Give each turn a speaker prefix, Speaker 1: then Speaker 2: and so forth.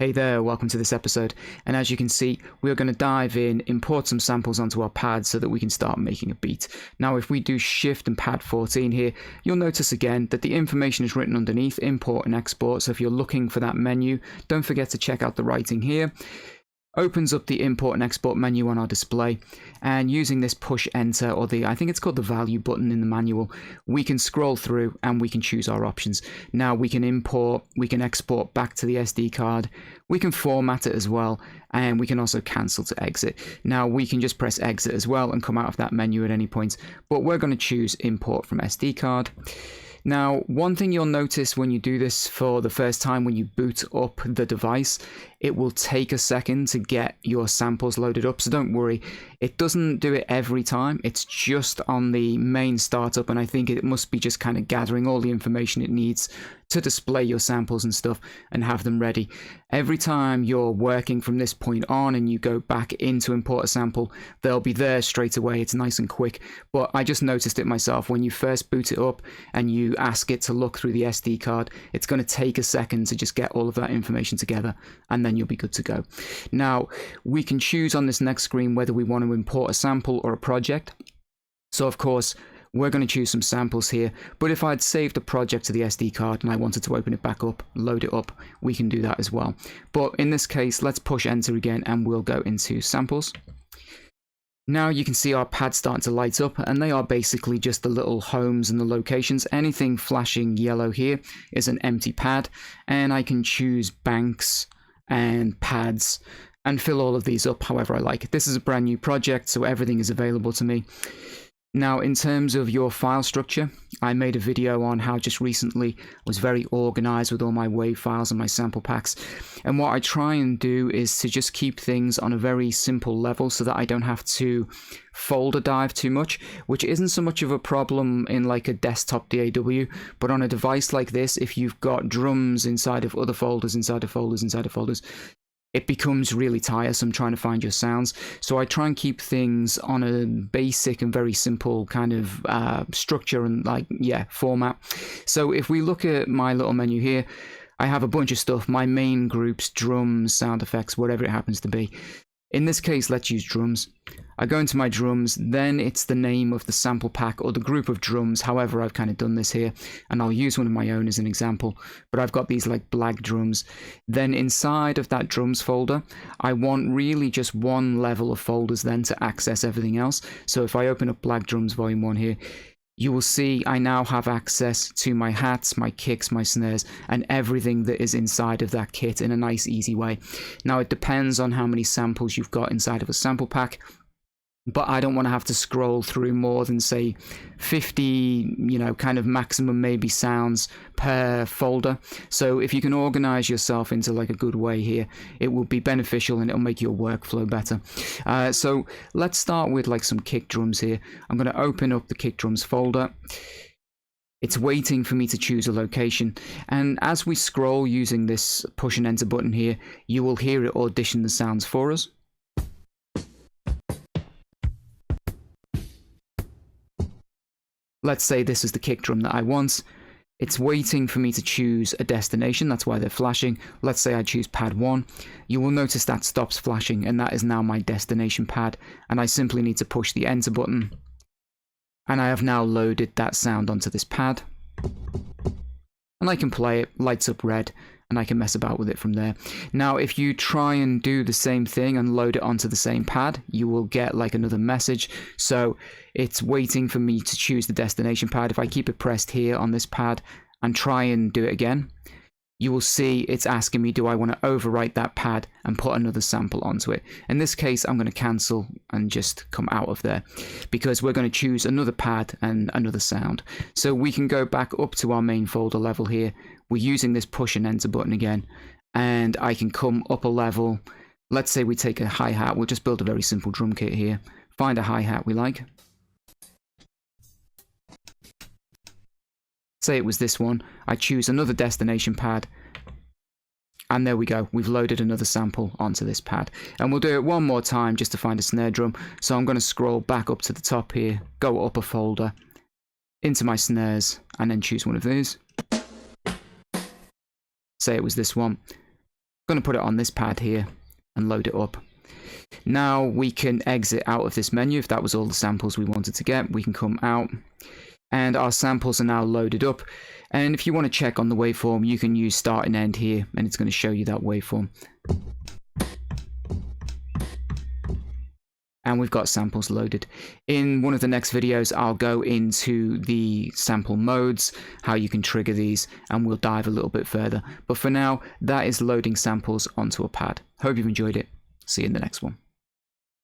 Speaker 1: Hey there, welcome to this episode, and as you can see, we are going to dive in, import some samples onto our pad so that we can start making a beat. Now if we do Shift and Pad 14 here, you'll notice again that the information is written underneath, import and export, so if you're looking for that menu, don't forget to check out the writing here. Opens up the import and export menu on our display, and using this push enter, or I think it's called the value button in the manual, we can scroll through and we can choose our options. Now we can import, we can export back to the SD card, we can format it as well, and we can also cancel to exit. Now we can just press exit as well and come out of that menu at any point, but we're going to choose import from SD card. Now, one thing you'll notice when you do this for the first time, when you boot up the device, it will take a second to get your samples loaded up, so don't worry. It doesn't do it every time, it's just on the main startup, and I think it must be just kind of gathering all the information it needs to display your samples and stuff and have them ready. Every time you're working from this point on and you go back into import a sample, they'll be there straight away. It's nice and quick, but I just noticed it myself. When you first boot it up and you ask it to look through the SD card, it's going to take a second to just get all of that information together, and then you'll be good to go. Now we can choose on this next screen whether we want to import a sample or a project. So of course we're going to choose some samples here, but if I'd saved a project to the SD card and I wanted to open it back up, load it up, we can do that as well. But in this case, let's push enter again and we'll go into samples. Now you can see our pads starting to light up, and they are basically just the little homes and the locations. Anything flashing yellow here is an empty pad, and I can choose banks and pads and fill all of these up however I like. This is a brand new project, so everything is available to me. Now, in terms of your file structure, I made a video on how just recently I was very organized with all my WAV files and my sample packs. And what I try and do is to just keep things on a very simple level so that I don't have to folder dive too much, which isn't so much of a problem in like a desktop DAW, but on a device like this, if you've got drums inside of other folders, inside of folders, inside of folders, it becomes really tiresome trying to find your sounds. So I try and keep things on a basic and very simple kind of structure and format. So if we look at my little menu here, I have a bunch of stuff, my main groups, drums, sound effects, whatever it happens to be. In this case, let's use drums. I go into my drums, then it's the name of the sample pack or the group of drums, however I've kind of done this here, and I'll use one of my own as an example, but I've got these like black drums. Then inside of that drums folder, I want really just one level of folders then to access everything else. So if I open up black drums volume 1 here, you will see I now have access to my hats, my kicks, my snares, and everything that is inside of that kit in a nice, easy way. Now, it depends on how many samples you've got inside of a sample pack, but I don't want to have to scroll through more than, say, 50, kind of maximum maybe sounds per folder. So if you can organize yourself into like a good way here, it will be beneficial and it'll make your workflow better. So let's start with like some kick drums here. I'm going to open up the kick drums folder. It's waiting for me to choose a location, and as we scroll using this push and enter button here, you will hear it audition the sounds for us. Let's say this is the kick drum that I want. It's waiting for me to choose a destination, that's why they're flashing. Let's say I choose pad 1. You will notice that stops flashing, and that is now my destination pad, and I simply need to push the enter button. And I have now loaded that sound onto this pad. And I can play it, lights up red, and I can mess about with it from there. Now, if you try and do the same thing and load it onto the same pad, you will get like another message. So it's waiting for me to choose the destination pad. If I keep it pressed here on this pad and try and do it again, you will see it's asking me, do I want to overwrite that pad and put another sample onto it? In this case, I'm going to cancel and just come out of there because we're going to choose another pad and another sound. So we can go back up to our main folder level here. We're using this push and enter button again, and I can come up a level. Let's say we take a hi-hat. We'll just build a very simple drum kit here. Find a hi-hat we like. Say it was this one. I choose another destination pad, and there we go. We've loaded another sample onto this pad, and we'll do it one more time just to find a snare drum. So I'm going to scroll back up to the top here, go up a folder, into my snares, and then choose one of these. Say it was this one. going to put it on this pad here and load it up. Now we can exit out of this menu. If that was all the samples we wanted to get, we can come out, and our samples are now loaded up. And if you want to check on the waveform, you can use start and end here, and it's going to show you that waveform. And we've got samples loaded. In one of the next videos, I'll go into the sample modes, how you can trigger these, and we'll dive a little bit further. But for now, that is loading samples onto a pad. Hope you've enjoyed it. See you in the next one.